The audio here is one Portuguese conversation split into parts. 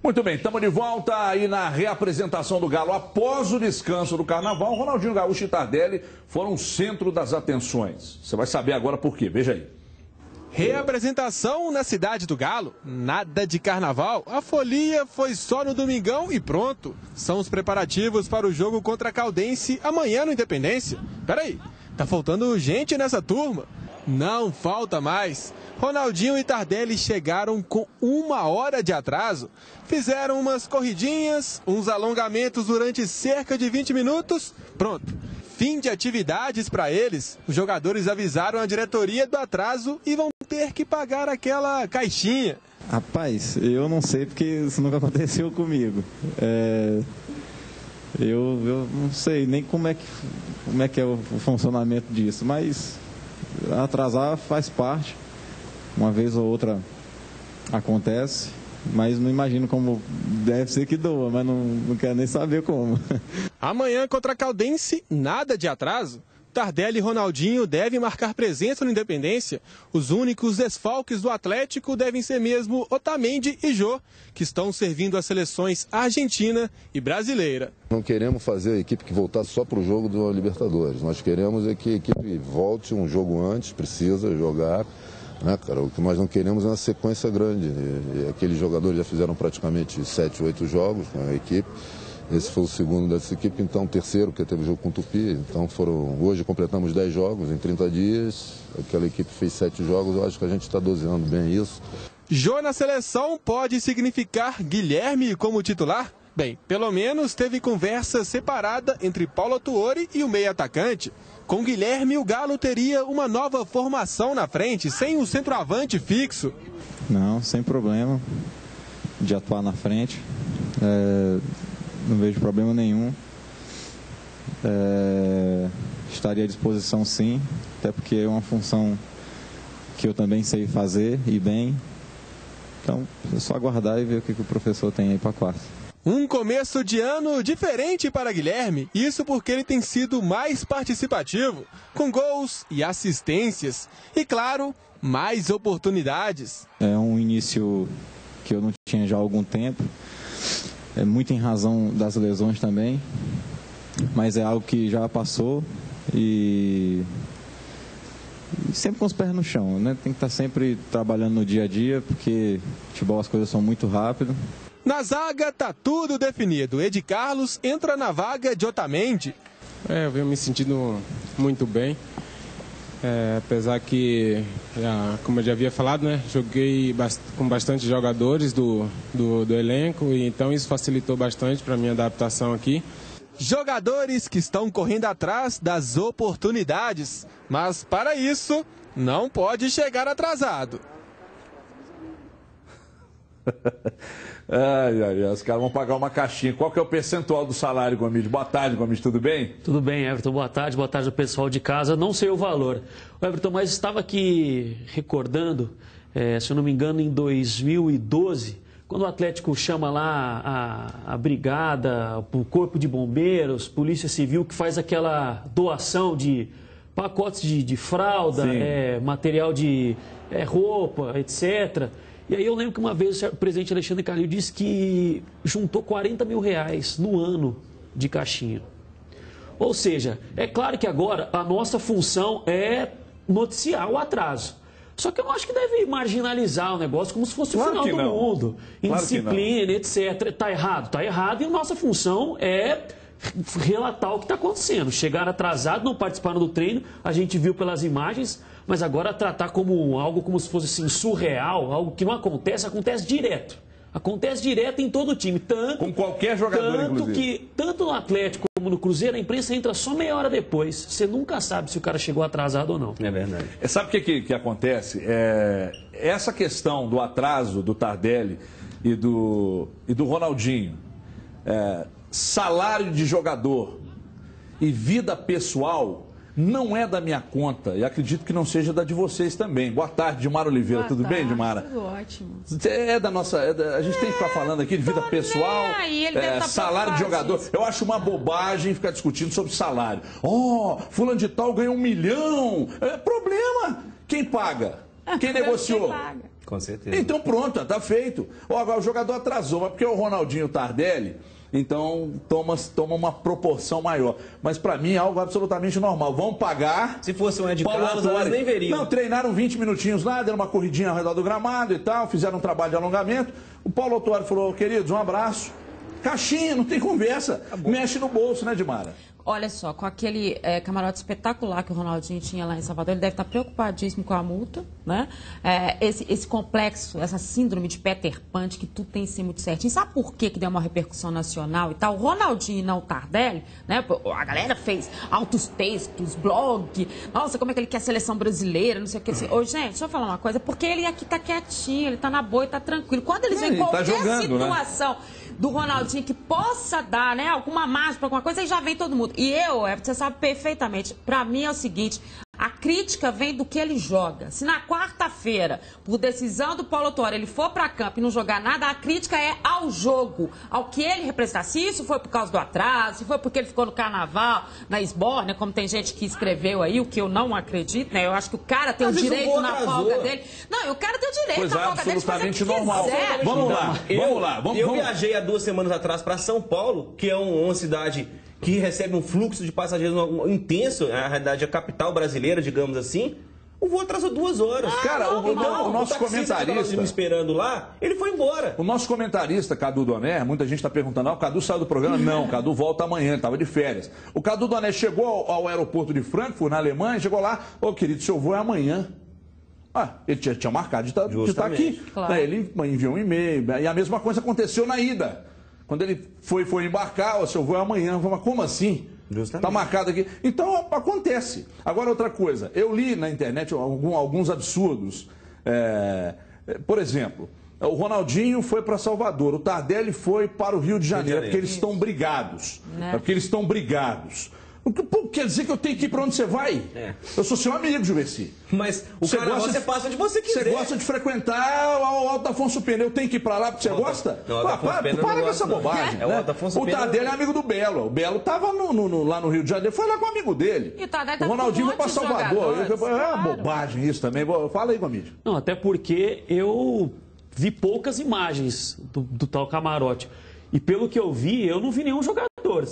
Muito bem, estamos de volta aí na reapresentação do Galo. Após o descanso do Carnaval, Ronaldinho Gaúcho e Tardelli foram o centro das atenções. Você vai saber agora por quê, veja aí. Reapresentação na cidade do Galo, nada de carnaval, a folia foi só no domingão e pronto. São os preparativos para o jogo contra a Caldense amanhã no Independência. Peraí, tá faltando gente nessa turma? Não falta mais. Ronaldinho e Tardelli chegaram com 1 hora de atraso. Fizeram umas corridinhas, uns alongamentos durante cerca de 20 minutos. Pronto. Fim de atividades para eles. Os jogadores avisaram a diretoria do atraso e vão ter que pagar aquela caixinha. Rapaz, eu não sei porque isso nunca aconteceu comigo. Eu não sei nem como é que é o funcionamento disso, mas atrasar faz parte. Uma vez ou outra acontece, mas não imagino como deve ser que doa, mas não quero nem saber como. Amanhã contra a Caldense, nada de atraso. Tardelli e Ronaldinho devem marcar presença no Independência. Os únicos desfalques do Atlético devem ser mesmo Otamendi e Jô, que estão servindo as seleções argentina e brasileira. Não queremos fazer a equipe que voltar só para o jogo do Libertadores. Nós queremos é que a equipe volte um jogo antes, precisa jogar. Cara, o que nós não queremos é uma sequência grande. Aqueles jogadores já fizeram praticamente 7, 8 jogos com a equipe. Esse foi o segundo dessa equipe, então o terceiro, que teve jogo com o Tupi. Então hoje completamos 10 jogos em 30 dias. Aquela equipe fez 7 jogos, eu acho que a gente está doseando bem isso. Jô na seleção pode significar Guilherme como titular? Bem, pelo menos teve conversa separada entre Paulo Tuori e o meio atacante. Com Guilherme, o Galo teria uma nova formação na frente, sem um centroavante fixo. Não, sem problema de atuar na frente. Não vejo problema nenhum. Estaria à disposição sim, até porque é uma função que eu também sei fazer e bem. Então, é só aguardar e ver o que o professor tem aí para quarta. Um começo de ano diferente para Guilherme, isso porque ele tem sido mais participativo, com gols e assistências. E claro, mais oportunidades. É um início que eu não tinha já há algum tempo, muito em razão das lesões também, mas é algo que já passou e sempre com os pés no chão, né? Tem que estar sempre trabalhando no dia a dia, porque futebol as coisas são muito rápido. Na zaga tá tudo definido. Edi Carlos entra na vaga de Otamendi. Eu venho me sentindo muito bem. Apesar que, como eu já havia falado, né, joguei com bastante jogadores do elenco, e então isso facilitou bastante para a minha adaptação aqui. Jogadores que estão correndo atrás das oportunidades, mas para isso não pode chegar atrasado. Os caras vão pagar uma caixinha. Qual que é o percentual do salário, Gomes? Boa tarde, Gomes, tudo bem? Tudo bem, Everton, boa tarde ao pessoal de casa. Não sei o valor, Everton, mas estava aqui recordando, se eu não me engano, em 2012, quando o Atlético chama lá a brigada, o corpo de bombeiros, polícia civil, que faz aquela doação de pacotes de fralda, material de roupa, etc. E aí eu lembro que uma vez o presidente Alexandre Calil disse que juntou 40 mil reais no ano de caixinha. Ou seja, é claro que agora a nossa função é noticiar o atraso. Só que eu acho que deve marginalizar o negócio como se fosse o final do mundo. Indisciplina, etc. Está errado? Está errado, e a nossa função é relatar o que está acontecendo. Chegaram atrasados, não participaram do treino, a gente viu pelas imagens, mas agora tratar como algo como se fosse assim, surreal, algo que não acontece, acontece direto. Acontece direto em todo o time. Com qualquer jogador, inclusive. Tanto no Atlético como no Cruzeiro, a imprensa entra só meia hora depois. Você nunca sabe se o cara chegou atrasado ou não. É verdade. Sabe o que acontece? Essa questão do atraso do Tardelli e do Ronaldinho, salário de jogador e vida pessoal, não é da minha conta, e acredito que não seja da de vocês também. Boa tarde, Dimara Oliveira. Tudo bem, Dimara? Tudo ótimo. É da nossa... a gente tem que ficar falando aqui de vida pessoal, salário de jogador. Eu acho uma bobagem ficar discutindo sobre salário. Fulano de tal ganhou 1 milhão. É problema. Quem paga? Quem negociou? Com certeza. Então pronto, tá feito. Agora o jogador atrasou, mas porque o Ronaldinho Tardelli, então toma uma proporção maior. Mas pra mim é algo absolutamente normal. Vão pagar. Se fosse um Ed Carlos, elas nem veriam. Não, treinaram 20 minutinhos lá, deram uma corridinha ao redor do gramado e tal, fizeram um trabalho de alongamento. O Paulo Autuori falou, queridos, um abraço. Caixinha, não tem conversa. Mexe no bolso, né, Dimara? Olha só, com aquele camarote espetacular que o Ronaldinho tinha lá em Salvador, ele deve estar preocupadíssimo com a multa, né? Esse complexo, essa síndrome de Peter Pan, de que tudo tem que ser muito certinho. Sabe por que deu uma repercussão nacional e tal? O Ronaldinho e não o Tardelli, né? A galera fez altos textos, blog. Nossa, como é que ele quer a seleção brasileira, não sei o que. Ô, gente, deixa eu falar uma coisa. Porque ele aqui tá quietinho, ele tá na boa e tá tranquilo. Quando eles veem qualquer situação... Né? Do Ronaldinho que possa dar, né, alguma margem para alguma coisa, aí já vem todo mundo. E você sabe perfeitamente, para mim é o seguinte, a crítica vem do que ele joga. Se na quarta-feira, por decisão do Paulo Autuori, ele for para campo e não jogar nada, a crítica é ao jogo, ao que ele representa. Se isso foi por causa do atraso, se foi porque ele ficou no carnaval, na esbórnia, como tem gente que escreveu aí, o que eu não acredito, né? Eu acho que o cara tem o direito na folga dele. Não, o cara tem o direito na folga dele de fazer o que quiser. Vamos lá. Eu viajei há 2 semanas atrás para São Paulo, que é uma cidade que recebe um fluxo de passageiros intenso, na realidade a capital brasileira, digamos assim. O voo atrasou 2 horas. Cara, o nosso comentarista me esperando lá, ele foi embora. O nosso comentarista, Cadu Doné, muita gente está perguntando, o Cadu saiu do programa? Não, o Cadu volta amanhã, ele estava de férias. O Cadu Doné chegou ao aeroporto de Frankfurt, na Alemanha, chegou lá, querido, seu voo é amanhã. Ele tinha marcado de estar aqui. Claro. Ele enviou um e-mail, e a mesma coisa aconteceu na ida. Quando ele foi embarcar, seu voo é amanhã. Mas como assim? Está marcado aqui. Então, acontece. Agora, outra coisa. Eu li na internet alguns absurdos. Por exemplo, o Ronaldinho foi para Salvador. O Tardelli foi para o Rio de Janeiro. Porque eles estão brigados. Né? Porque eles estão brigados. O que quer dizer que eu tenho que ir para onde você vai? Eu sou seu amigo, Juverci. Mas o carnaval você passa onde você quiser. Você gosta de frequentar o Alto Afonso Pena. Eu tenho que ir para lá porque você gosta? Não, para com essa bobagem. O Tardelli é amigo do Belo. O Belo estava lá no Rio de Janeiro. Foi lá com o amigo dele. E o Ronaldinho foi para Salvador. É uma bobagem isso também. Fala aí, Gomide. Não, até porque eu vi poucas imagens do tal camarote. E pelo que eu vi, eu não vi nenhum jogador.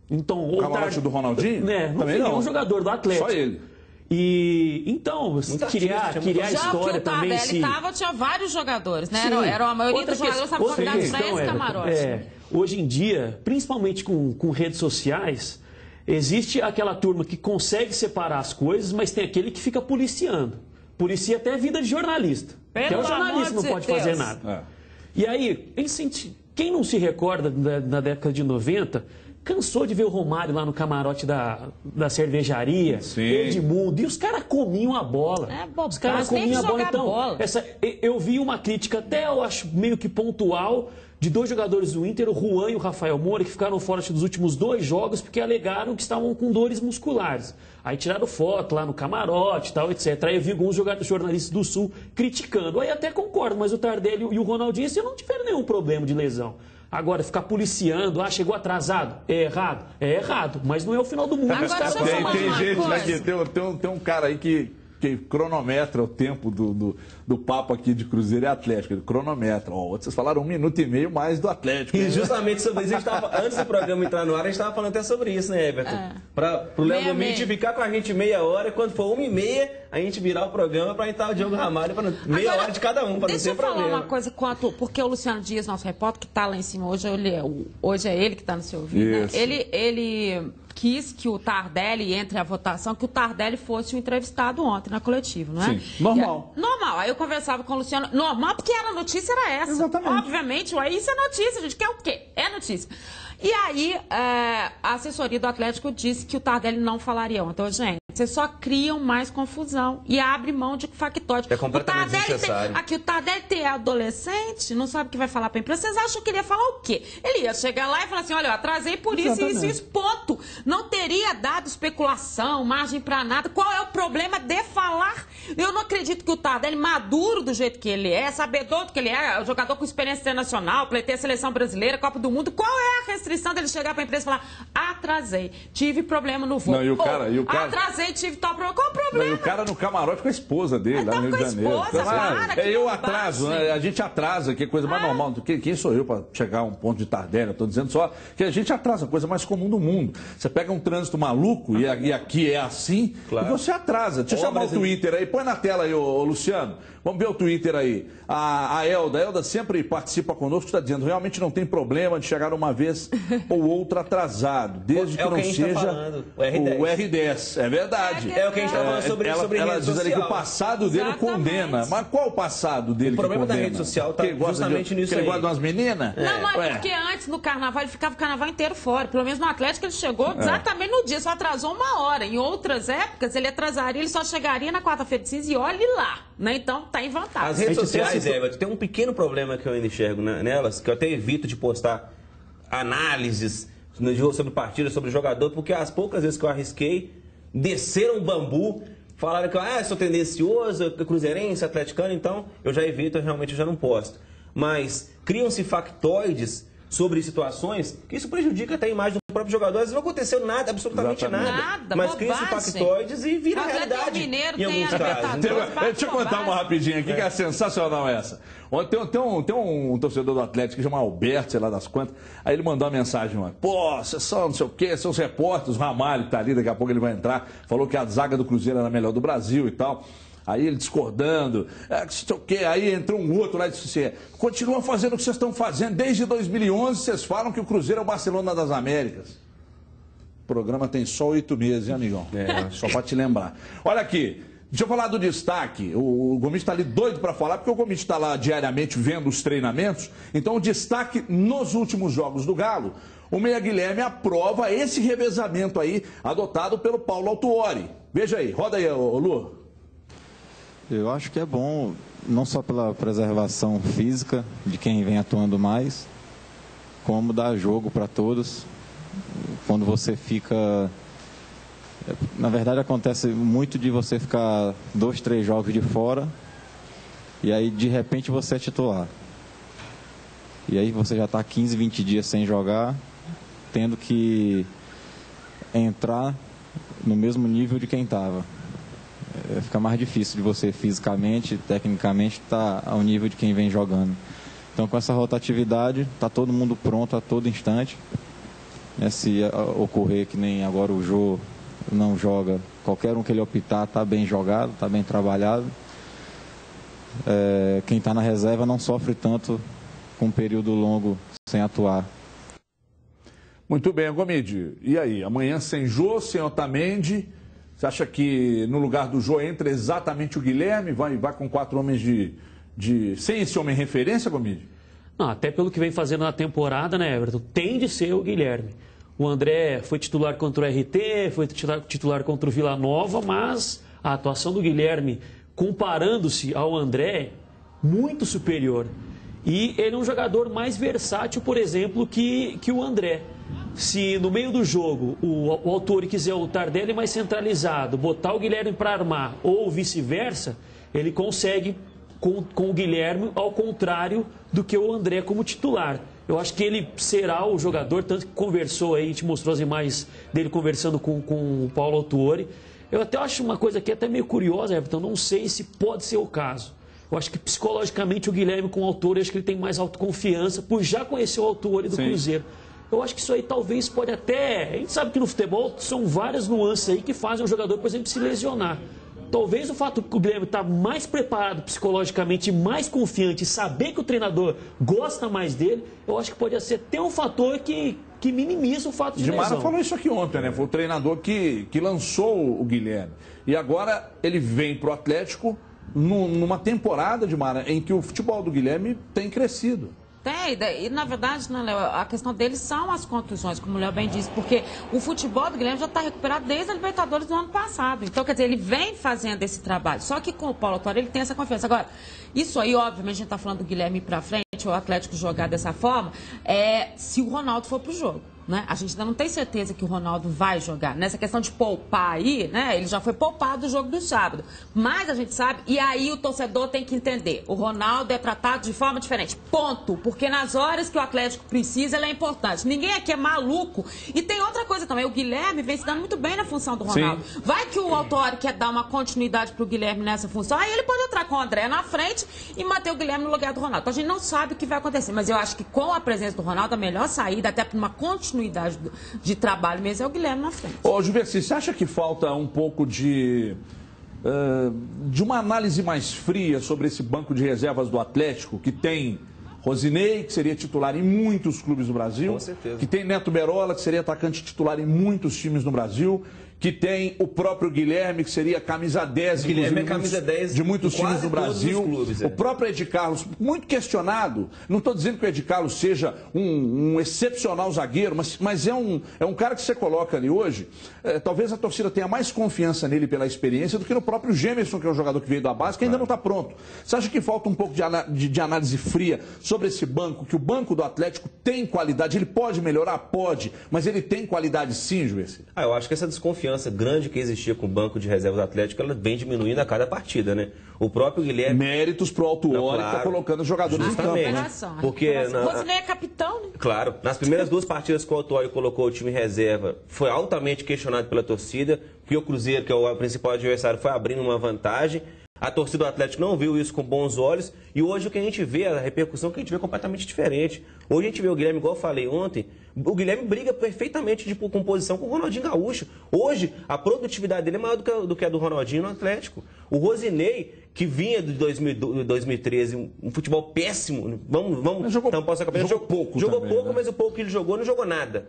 Então, o camarote do Ronaldinho? Não tem nenhum jogador do Atlético. Só ele. E então, criar a história também. Ele tinha vários jogadores, né? Era a maioria dos jogadores estavam convidados para esse camarote. Hoje em dia, principalmente com redes sociais, existe aquela turma que consegue separar as coisas, mas tem aquele que fica policiando. Policia até a vida de jornalista. Que é o jornalista que não pode fazer nada. E aí, quem não se recorda da década de 90... Cansou de ver o Romário lá no camarote da cervejaria, Edmundo, e os caras comiam a bola. Os caras comiam a bola. Então, eu vi uma crítica até, eu acho, meio que pontual, de 2 jogadores do Inter, o Juan e o Rafael Moura, que ficaram fora dos últimos 2 jogos porque alegaram que estavam com dores musculares. Aí tiraram foto lá no camarote e tal, etc. Aí eu vi alguns jornalistas do Sul criticando. Aí até concordo, mas o Tardelli e o Ronaldinho não tiveram nenhum problema de lesão. Agora, ficar policiando, chegou atrasado, é errado, mas não é o final do mundo. Tem gente aqui, tem um cara aí que cronometra o tempo do papo aqui de Cruzeiro e Atlético. Ele cronometra. Vocês falaram 1 minuto e meio mais do Atlético. E justamente sobre isso, antes do programa entrar no ar, a gente estava falando até sobre isso, né, Everton? Para o Léo Gomide ficar com a gente meia hora, e quando for 1h30, a gente virar o programa para entrar o Diogo Ramalho, para meia hora de cada um, para não ter problema. Deixa eu falar uma coisa, porque o Luciano Dias, nosso repórter, que está lá em cima, hoje é ele que está no seu vídeo, né? Ele quis que o Tardelli, entre a votação, que o Tardelli fosse o entrevistado ontem na coletiva, não é? Sim, normal. Normal. Aí eu conversava com o Luciano, normal porque a notícia era essa. Exatamente. Obviamente, isso é notícia, gente. Quer o quê? É notícia. E aí, a assessoria do Atlético disse que o Tardelli não falaria ontem. Então, gente, vocês só criam mais confusão e abre mão de factóide. É completamente desnecessário. O Tardelli é adolescente, não sabe o que vai falar para a imprensa. Vocês acham que ele ia falar o quê? Ele ia chegar lá e falar assim, olha, eu atrasei por isso, isso, ponto. Não teria dado especulação, margem para nada. Qual é o problema de falar? Eu não acredito que o Tardelli, maduro do jeito que ele é, sabedor do que ele é, jogador com experiência internacional, pleiteia a seleção brasileira, Copa do Mundo, qual é a restrição dele chegar para a imprensa e falar, atrasei, tive problema no voo. Não, e o cara... Atrasei também tive tal problema. Qual o problema? E o cara no camarote com a esposa dele, lá no Rio de Janeiro. Eu atraso, né? A gente atrasa, que é coisa mais normal. Quem sou eu para chegar a um ponto de Tardelli? Eu estou dizendo só que a gente atrasa, a coisa mais comum do mundo. Você pega um trânsito maluco, e aqui é assim, e você atrasa. Deixa eu chamar o Twitter aí, põe na tela aí, ô Luciano. Vamos ver o Twitter aí. A Elda sempre participa conosco, está dizendo, realmente não tem problema de chegar uma vez ou outra atrasado, desde que não seja o R10. É verdade. É o que a gente está falando sobre ela diz ali que o passado dele condena. Mas qual o passado dele que condena? O problema da rede social está justamente nisso aí. Ele gosta de umas meninas? Não, mas porque antes, no carnaval, ele ficava o carnaval inteiro fora. Pelo menos no Atlético ele chegou exatamente no dia, só atrasou 1 hora. Em outras épocas, ele atrasaria, ele só chegaria na quarta-feira de cinza e olhe lá. Né? Então, tá em vantagem. As redes sociais, Everton, tem um pequeno problema que eu ainda enxergo nelas, que eu até evito de postar análises sobre partida, sobre jogador, porque as poucas vezes que eu arrisquei, desceram o bambu, falaram que eu sou tendencioso, cruzeirense, atleticano, então eu já evito, realmente eu já não posto. Mas criam-se factoides sobre situações que isso prejudica até a imagem do próprio jogador. Às vezes não aconteceu nada, absolutamente nada. Mas cria-se factoides e vira realidade em alguns casos. Deixa eu contar uma rapidinha aqui, que é sensacional essa. Ontem tem um torcedor do Atlético que chama Alberto, sei lá das quantas. Aí ele mandou uma mensagem, pô, vocês são não sei o quê, seus repórteres, o Ramalho que tá ali, daqui a pouco ele vai entrar. Falou que a zaga do Cruzeiro era a melhor do Brasil e tal. Aí ele discordando, aí entrou um outro lá e disse assim, continua fazendo o que vocês estão fazendo, desde 2011 vocês falam que o Cruzeiro é o Barcelona das Américas. O programa tem só 8 meses, hein, amigão? Só para te lembrar. Olha aqui, deixa eu falar do destaque, o Gomes está ali doido para falar, porque o Gomes está lá diariamente vendo os treinamentos, então o destaque nos últimos jogos do Galo, o Meia Guilherme aprova esse revezamento aí, adotado pelo Paulo Autuori. Veja aí, roda aí, Lu. Eu acho que é bom, não só pela preservação física de quem vem atuando mais, como dar jogo para todos. Quando você fica... Na verdade, acontece muito de você ficar 2, 3 jogos de fora e aí, de repente, você é titular. E aí você já está 15, 20 dias sem jogar, tendo que entrar no mesmo nível de quem estava. Fica mais difícil de você fisicamente, tecnicamente, estar ao nível de quem vem jogando. Então, com essa rotatividade, está todo mundo pronto a todo instante. Se ocorrer que nem agora o Jô não joga, qualquer um que ele optar está bem jogado, está bem trabalhado. Quem está na reserva não sofre tanto com um período longo sem atuar. Muito bem, Gomide. E aí, amanhã sem Jô, sem Otamendi... Você acha que no lugar do Jô entra exatamente o Guilherme? Vai com 4 homens sem esse homem referência, Gomide? Não, até pelo que vem fazendo na temporada, né, Everton? Tem de ser o Guilherme. O André foi titular contra o RT, foi titular contra o Vila Nova, mas a atuação do Guilherme, comparando-se ao André, muito superior. E ele é um jogador mais versátil, por exemplo, que o André. Se no meio do jogo o Autuori quiser o Tardelli mais centralizado, botar o Guilherme para armar ou vice-versa, ele consegue com o Guilherme, ao contrário do que o André como titular. Eu acho que ele será o jogador, tanto que conversou aí, te mostrou as imagens dele conversando com o Paulo Autuori. Eu até acho uma coisa aqui até meio curiosa, Everton, não sei se pode ser o caso. Eu acho que psicologicamente o Guilherme com o Autuori, acho que ele tem mais autoconfiança por já conhecer o Autuori do Cruzeiro. Eu acho que isso aí talvez pode até... A gente sabe que no futebol são várias nuances aí que fazem um jogador, por exemplo, se lesionar. Talvez o fato que o Guilherme está mais preparado psicologicamente, mais confiante, saber que o treinador gosta mais dele, eu acho que pode ser até um fator que minimiza o fato de lesão. Dimara falou isso aqui ontem, né? Foi o treinador que lançou o Guilherme. E agora ele vem para o Atlético numa temporada, Dimara, em que o futebol do Guilherme tem crescido. E na verdade, né, Léo, a questão deles são as contusões, como o Léo bem disse, porque o futebol do Guilherme já está recuperado desde a Libertadores do ano passado. Então, quer dizer, ele vem fazendo esse trabalho. Só que com o Paulo Autuori ele tem essa confiança. Agora, isso aí, obviamente, a gente está falando do Guilherme ir para frente, o Atlético jogar dessa forma, se o Ronaldo for para o jogo. né? A gente ainda não tem certeza que o Ronaldo vai jogar. Nessa questão de poupar aí, né? Ele já foi poupado do jogo do sábado. Mas a gente sabe, e aí o torcedor tem que entender, o Ronaldo é tratado de forma diferente. Ponto. Porque nas horas que o Atlético precisa, ele é importante. Ninguém aqui é maluco. E tem outra coisa também, o Guilherme vem se dando muito bem na função do Ronaldo. Sim. Vai que o Autori quer dar uma continuidade pro Guilherme nessa função, aí ele pode entrar com o André na frente e manter o Guilherme no lugar do Ronaldo. Então a gente não sabe o que vai acontecer, mas eu acho que com a presença do Ronaldo, a melhor saída, até para uma continuidade de trabalho mesmo, é o Guilherme na frente. Ô, Juverci, você acha que falta um pouco de uma análise mais fria sobre esse banco de reservas do Atlético, que tem Rosinei, que seria titular em muitos clubes do Brasil, com certeza, que tem Neto Berola, que seria atacante titular em muitos times no Brasil, que tem o próprio Guilherme, que seria camisa 10, Guilherme é camisa 10 de muitos times do Brasil. Clubes, o próprio Ed Carlos, muito questionado. Não estou dizendo que o Ed Carlos seja um excepcional zagueiro, mas é um cara que você coloca ali hoje. Talvez a torcida tenha mais confiança nele pela experiência do que no próprio Gemerson, que é um jogador que veio da base, que ainda não está pronto. Você acha que falta um pouco de análise fria sobre esse banco, que o banco do Atlético tem qualidade? Ele pode melhorar? Pode, mas ele tem qualidade sim, Juverci? Eu acho que essa desconfiança grande que existia com o banco de reservas do Atlético, ela vem diminuindo a cada partida, né? O próprio Guilherme... Méritos pro Autuori, claro, tá colocando os jogadores em campo, né? Porque... Rosinei é capitão, né? Claro. Nas primeiras duas partidas que o Autuori colocou o time reserva, foi altamente questionado pela torcida, porque o Cruzeiro, que é o principal adversário, foi abrindo uma vantagem. A torcida do Atlético não viu isso com bons olhos. E hoje o que a gente vê, a repercussão que a gente vê é completamente diferente. Hoje a gente vê o Guilherme, igual eu falei ontem, o Guilherme briga perfeitamente de composição com o Ronaldinho Gaúcho. Hoje a produtividade dele é maior do que a do Ronaldinho no Atlético. O Rosinei, que vinha de 2013, um futebol péssimo, tampar essa cabeça. Jogou pouco, né? Mas o pouco que ele jogou, não jogou nada.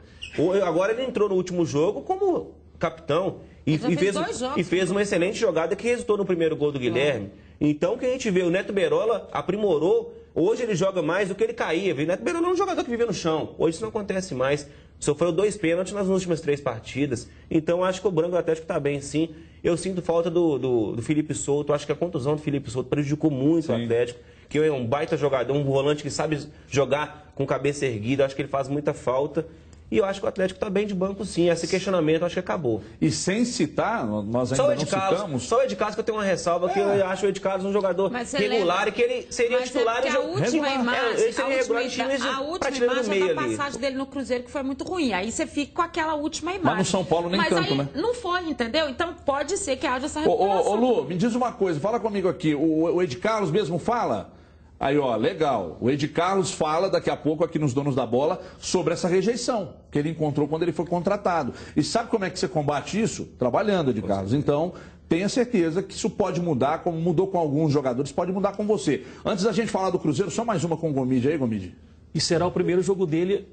Agora ele entrou no último jogo como capitão. E fez uma excelente jogada que resultou no primeiro gol do Guilherme. Então, o que a gente vê, o Neto Berola aprimorou. Hoje ele joga mais do que ele caía. O Neto Berola é um jogador que vive no chão. Hoje isso não acontece mais. Sofreu 2 pênaltis nas últimas 3 partidas. Então, acho que o Branco Atlético está bem, sim. Eu sinto falta do Felipe Souto. Acho que a contusão do Felipe Souto prejudicou muito o Atlético. Que é um baita jogador, um volante que sabe jogar com cabeça erguida. Acho que ele faz muita falta. E eu acho que o Atlético está bem de banco, sim. Esse questionamento acho que acabou. E sem citar, nós ainda não citamos... Só o Ed Carlos que eu tenho uma ressalva, que eu acho o Ed Carlos um jogador regular e que ele seria titular e regular. Ele seria regular em times de prateleira do meio ali. A passagem dele no Cruzeiro que foi muito ruim. Aí você fica com aquela última imagem. Mas no São Paulo nem tanto, né? Não foi, entendeu? Então pode ser que haja essa recuperação. Ô Lu, me diz uma coisa, fala comigo aqui. O Ed Carlos mesmo fala... Aí, ó, legal. O Ed Carlos fala daqui a pouco aqui nos Donos da Bola sobre essa rejeição que ele encontrou quando ele foi contratado. E sabe como é que você combate isso? Trabalhando, Ed Carlos. Então, tenha certeza que isso pode mudar, como mudou com alguns jogadores, pode mudar com você. Antes da gente falar do Cruzeiro, só mais uma com o Gomide aí, Gomide. E será o primeiro jogo dele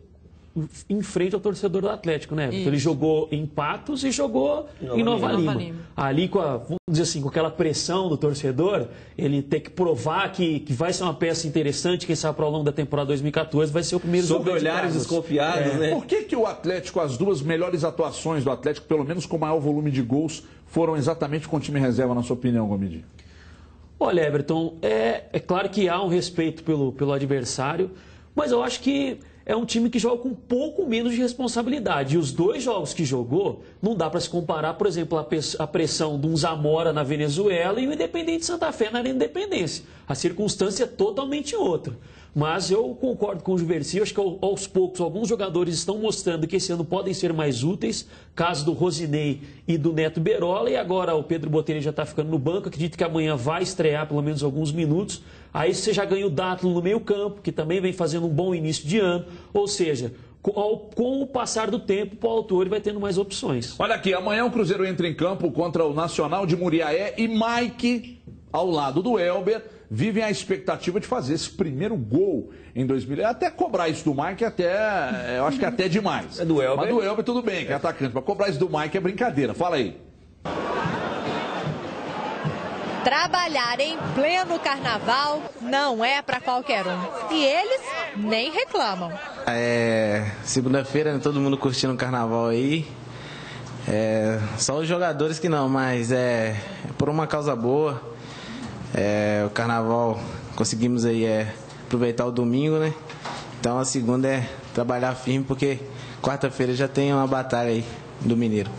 em frente ao torcedor do Atlético, né? Porque ele jogou em Patos e jogou em Nova Lima. Ali, vamos dizer assim, com aquela pressão do torcedor, ele ter que provar que vai ser uma peça interessante, quem sabe, para ao longo da temporada 2014, vai ser o primeiro jogo. Sob olhares desconfiados, né? Por que o Atlético, as duas melhores atuações do Atlético, pelo menos com maior volume de gols, foram exatamente com o time reserva, na sua opinião, Gomide? Olha, Everton, é claro que há um respeito pelo adversário, mas eu acho que é um time que joga com um pouco menos de responsabilidade. E os 2 jogos que jogou, não dá para se comparar, por exemplo, a pressão de um Zamora na Venezuela e o Independente Santa Fé na Independência. A circunstância é totalmente outra. Mas eu concordo com o Juverci, acho que aos poucos alguns jogadores estão mostrando que esse ano podem ser mais úteis, caso do Rosinei e do Neto Berola, e agora o Pedro Botelho já está ficando no banco, acredito que amanhã vai estrear pelo menos alguns minutos. Aí você já ganha o Dátulo no meio campo, que também vem fazendo um bom início de ano, ou seja... Com o passar do tempo, o Autuori vai tendo mais opções. Olha aqui, amanhã o Cruzeiro entra em campo contra o Nacional de Muriaé e Mike, ao lado do Elber, vivem a expectativa de fazer esse primeiro gol em 2000. Até cobrar isso do Mike, eu acho que é até demais. É do Elber. Mas do Elber tudo bem, que é atacante. Mas cobrar isso do Mike é brincadeira. Fala aí. Trabalhar em pleno carnaval não é para qualquer um. E eles nem reclamam. Segunda-feira, né, todo mundo curtindo o carnaval aí. Só os jogadores que não, mas é por uma causa boa. O carnaval conseguimos aí aproveitar o domingo, né? Então a segunda é trabalhar firme, porque quarta-feira já tem uma batalha aí do Mineiro.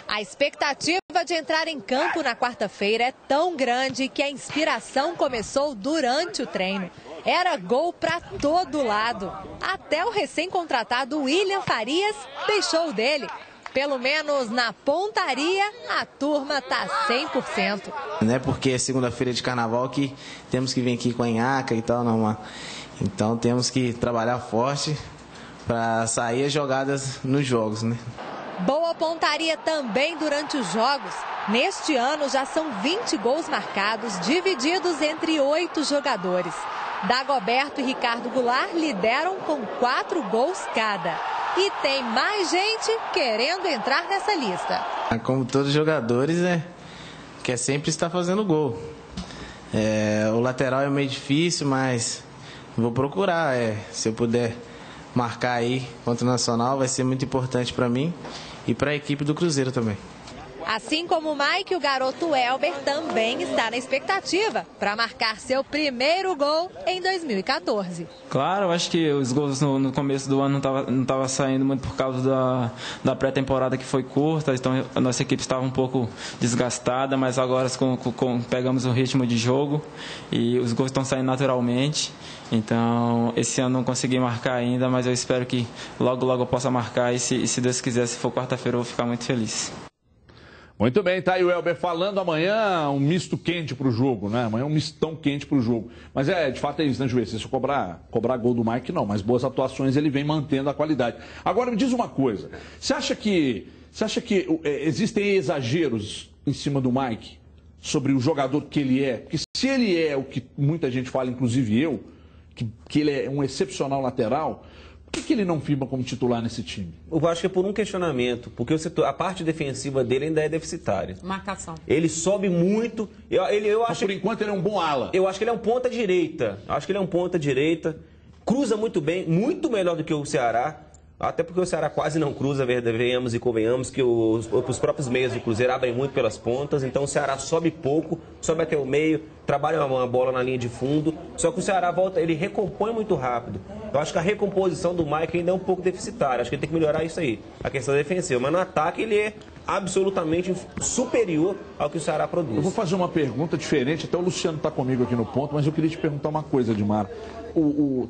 A expectativa de entrar em campo na quarta-feira é tão grande que a inspiração começou durante o treino. Era gol para todo lado. Até o recém-contratado William Farias deixou o dele. Pelo menos na pontaria, a turma tá 100%. Não é porque é segunda-feira de carnaval que temos que vir aqui com a nhaca e tal, não. Então temos que trabalhar forte para sair as jogadas nos jogos, né? Boa pontaria também durante os jogos. Neste ano já são 20 gols marcados, divididos entre 8 jogadores. Dagoberto e Ricardo Goulart lideram com 4 gols cada. E tem mais gente querendo entrar nessa lista. Como todos os jogadores, quer sempre estar fazendo gol. O lateral é meio difícil, mas vou procurar. Se eu puder marcar aí contra o Nacional, vai ser muito importante para mim e para a equipe do Cruzeiro também. Assim como o Mike, o garoto Elber também está na expectativa para marcar seu primeiro gol em 2014. Claro, eu acho que os gols no começo do ano não tava saindo muito por causa da pré-temporada que foi curta, então a nossa equipe estava um pouco desgastada, mas agora pegamos o ritmo de jogo e os gols estão saindo naturalmente. Então, esse ano não consegui marcar ainda, mas eu espero que logo eu possa marcar e se Deus quiser, se for quarta-feira, eu vou ficar muito feliz. Muito bem, tá aí o Elber falando. Amanhã um misto quente pro jogo, né? Amanhã um mistão quente pro jogo. Mas de fato é isso, né, Juiz? Se eu cobrar gol do Mike, não. Mas boas atuações ele vem mantendo a qualidade. Agora me diz uma coisa. Você acha que existem exageros em cima do Mike sobre o jogador que ele é? Porque se ele é o que muita gente fala, inclusive eu, que ele é um excepcional lateral, por que ele não firma como titular nesse time? Eu acho que é por um questionamento, porque a parte defensiva dele ainda é deficitária. Marcação. Ele sobe muito. Por enquanto ele é um bom ala. Eu acho que ele é um ponta-direita. Cruza muito bem, muito melhor do que o Ceará. Até porque o Ceará quase não cruza, venhamos e convenhamos que os próprios meias do Cruzeiro abrem muito pelas pontas. Então o Ceará sobe pouco, sobe até o meio, trabalha uma bola na linha de fundo. Só que o Ceará ele recompõe muito rápido. Eu acho que a recomposição do Mike ainda é um pouco deficitária. Acho que ele tem que melhorar isso aí, a questão defensiva. Mas no ataque ele é absolutamente superior ao que o Ceará produz. Eu vou fazer uma pergunta diferente, até o Luciano está comigo aqui no ponto, mas eu queria te perguntar uma coisa, Edmar.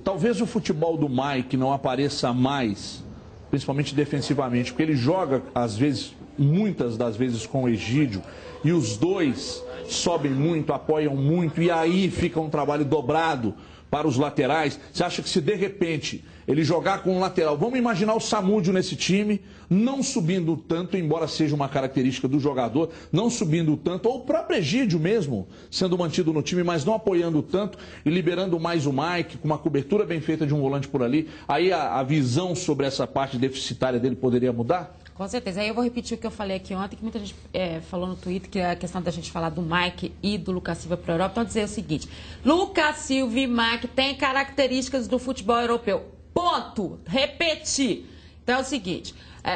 Talvez o futebol do Mike não apareça mais, principalmente defensivamente, porque ele joga, às vezes, muitas das vezes com o Egídio, e os dois sobem muito, apoiam muito, e aí fica um trabalho dobrado para os laterais. Você acha que se de repente ele jogar com um lateral, vamos imaginar o Samúdio nesse time, não subindo tanto, embora seja uma característica do jogador, não subindo tanto, ou o próprio Egídio mesmo, sendo mantido no time, mas não apoiando tanto e liberando mais o Mike, com uma cobertura bem feita de um volante por ali, aí a visão sobre essa parte deficitária dele poderia mudar? Com certeza. Aí eu vou repetir o que eu falei aqui ontem, que muita gente falou no Twitter, que é a questão da gente falar do Mike e do Lucas Silva para a Europa. Então, dizer o seguinte: Lucas Silva e Mike têm características do futebol europeu. Ponto. Repetir. Então é o seguinte: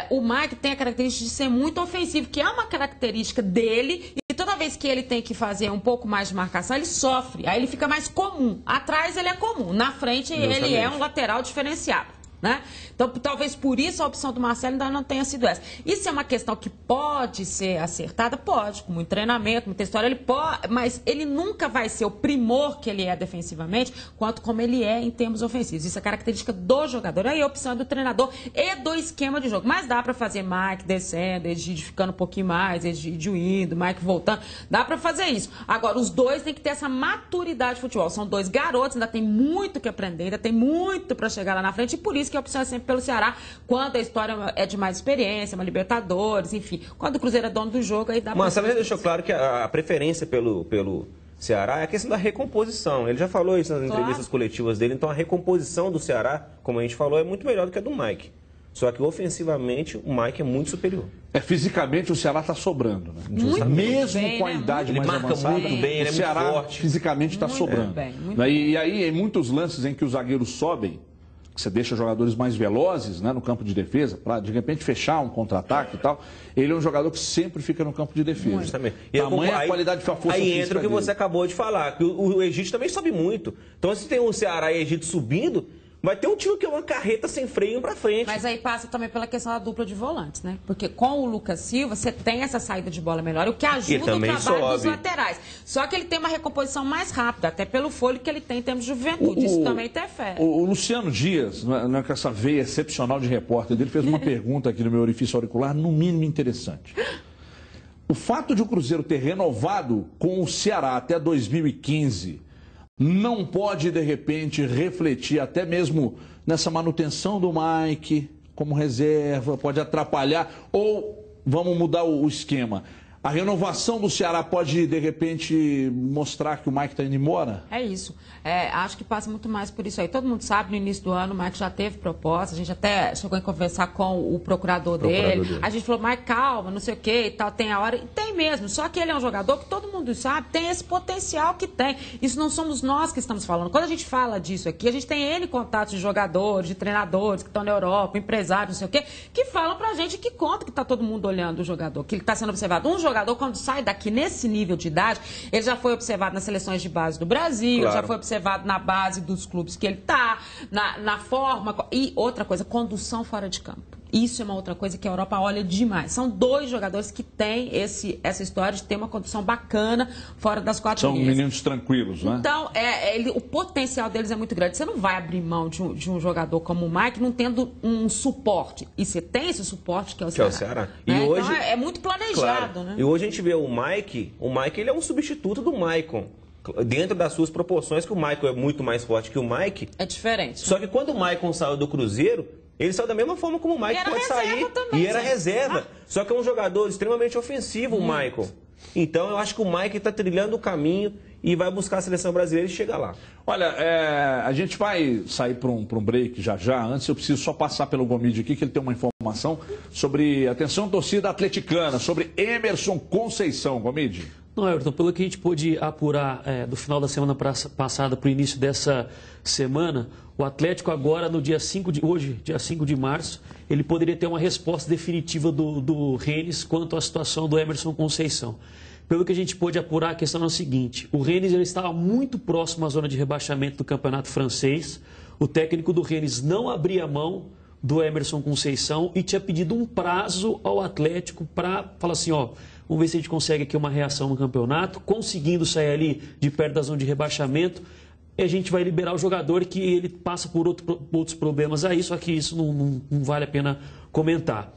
o Mike tem a característica de ser muito ofensivo, que é uma característica dele, e toda vez que ele tem que fazer um pouco mais de marcação, ele sofre. Aí ele fica mais comum. Atrás ele é comum. Na frente ele é um lateral diferenciado. Né? Então, talvez por isso a opção do Marcelo ainda não tenha sido essa. Isso é uma questão que pode ser acertada? Pode, com muito treinamento, muita história, ele pode, mas ele nunca vai ser o primor que ele é defensivamente, quanto como ele é em termos ofensivos. Isso é característica do jogador. Aí a opção é do treinador e do esquema de jogo. Mas dá para fazer Mike descendo, Egídio ficando um pouquinho mais, Egídio indo, Mike voltando. Dá para fazer isso. Agora, os dois têm que ter essa maturidade de futebol. São dois garotos, ainda tem muito que aprender, ainda tem muito para chegar lá na frente, e por isso que a opção é sempre pelo Ceará, quando a história é de mais experiência, uma Libertadores, enfim. Quando o Cruzeiro é dono do jogo, aí dá para... Mas você deixou claro que a preferência pelo Ceará é a questão da recomposição. Ele já falou isso nas entrevistas coletivas dele, então a recomposição do Ceará, como a gente falou, é muito melhor do que a do Mike. Só que ofensivamente o Mike é muito superior. Fisicamente o Ceará está sobrando, né? Muito mesmo bem, com a né? idade Ele mais marca avançada, muito bem, ele é o Ceará muito forte. fisicamente está sobrando. E aí, em muitos lances em que os zagueiros sobem, que você deixa jogadores mais velozes, né, no campo de defesa, para de repente fechar um contra-ataque e tal, ele é um jogador que sempre fica no campo de defesa. Justamente. Tamanha a qualidade de força aí física entra o que dele. você acabou de falar, que o Egídio também sobe muito. Então, se tem o Ceará e o Egídio subindo, vai ter um time que é uma carreta sem freio pra frente. Mas aí passa também pela questão da dupla de volantes, né? Porque com o Lucas Silva, você tem essa saída de bola melhor, o que ajuda o trabalho dos laterais. Só que ele tem uma recomposição mais rápida, até pelo fôlego que ele tem em termos de juventude. Isso também interfere. O Luciano Dias, não é com essa veia excepcional de repórter dele, fez uma pergunta aqui no meu orifício auricular, no mínimo interessante. O fato de o Cruzeiro ter renovado com o Ceará até 2015 não pode, de repente, refletir até mesmo nessa manutenção do Mike como reserva, pode atrapalhar, ou vamos mudar o esquema. A renovação do Ceará pode, de repente, mostrar que o Mike está indo embora? É isso. Acho que passa muito mais por isso aí. Todo mundo sabe, no início do ano, o Mike já teve proposta. A gente até chegou a conversar com o procurador dele. A gente falou, Mike, calma, não sei o quê e tal, tem a hora. E tem mesmo. Só que ele é um jogador que todo mundo sabe, tem esse potencial que tem. Isso não somos nós que estamos falando. Quando a gente fala disso aqui, a gente tem N contatos de jogadores, de treinadores que estão na Europa, empresários, não sei o quê, que falam pra gente que conta que está todo mundo olhando o jogador, que ele está sendo observado. Um jogador, quando sai daqui nesse nível de idade, ele já foi observado nas seleções de base do Brasil, já foi observado na base dos clubes que ele está, na forma. E outra coisa, condução fora de campo. Isso é uma outra coisa que a Europa olha demais. São 2 jogadores que têm essa história de ter uma condução bacana fora das 4 linhas. São meninos tranquilos, né? Então, o potencial deles é muito grande. Você não vai abrir mão de um jogador como o Mike não tendo um suporte. E você tem esse suporte que é o Ceará. E hoje, então, é muito planejado, né? E hoje a gente vê o Mike ele é um substituto do Maicon. Dentro das suas proporções, que o Maicon é muito mais forte que o Mike. É diferente. Só que quando o Maicon saiu do Cruzeiro, ele saiu da mesma forma como o Mike pode sair. Também, e era reserva. Só que é um jogador extremamente ofensivo, o Maicon. Então eu acho que o Mike está trilhando o caminho e vai buscar a seleção brasileira e chega lá. Olha, a gente vai sair para um break já. Antes eu preciso só passar pelo Gomide aqui, que ele tem uma informação sobre, atenção, torcida atleticana, sobre Emerson Conceição. Gomide. Não, Everton, pelo que a gente pôde apurar do final da semana passada para o início dessa semana, o Atlético agora, no dia 5 de março, ele poderia ter uma resposta definitiva do Rennes quanto à situação do Emerson Conceição. Pelo que a gente pôde apurar, a questão é a seguinte: o Rennes ele estava muito próximo à zona de rebaixamento do campeonato francês, o técnico do Rennes não abria mão do Emerson Conceição e tinha pedido um prazo ao Atlético para falar assim, vamos ver se a gente consegue aqui uma reação no campeonato, conseguindo sair ali de perto da zona de rebaixamento, e a gente vai liberar o jogador que ele passa por outros problemas aí, só que isso não vale a pena comentar.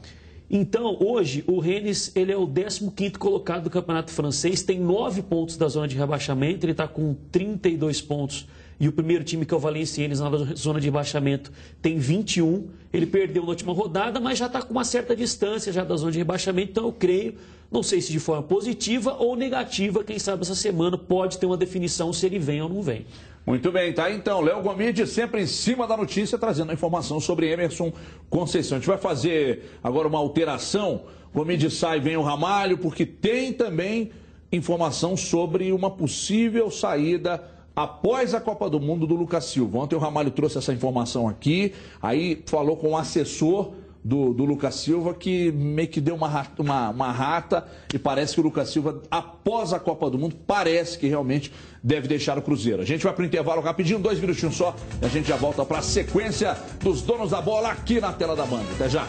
Então, hoje, o Rennes ele é o 15º colocado do campeonato francês, tem 9 pontos da zona de rebaixamento, ele está com 32 pontos. E o primeiro time, que é o Valenciennes, na zona de rebaixamento, tem 21. Ele perdeu na última rodada, mas já está com uma certa distância já da zona de rebaixamento. Então, eu creio, não sei se de forma positiva ou negativa, quem sabe essa semana pode ter uma definição se ele vem ou não vem. Muito bem, tá? Então, Léo Gomide sempre em cima da notícia, trazendo a informação sobre Emerson Conceição. A gente vai fazer agora uma alteração. Gomide sai, vem o Ramalho, porque tem também informação sobre uma possível saída após a Copa do Mundo do Lucas Silva. Ontem o Ramalho trouxe essa informação aqui, aí falou com o assessor do Lucas Silva, que meio que deu uma rata, e parece que o Lucas Silva, após a Copa do Mundo, parece que realmente deve deixar o Cruzeiro. A gente vai para o intervalo rapidinho, 2 minutinhos só, e a gente já volta para a sequência dos donos da bola aqui na tela da Band. Até já!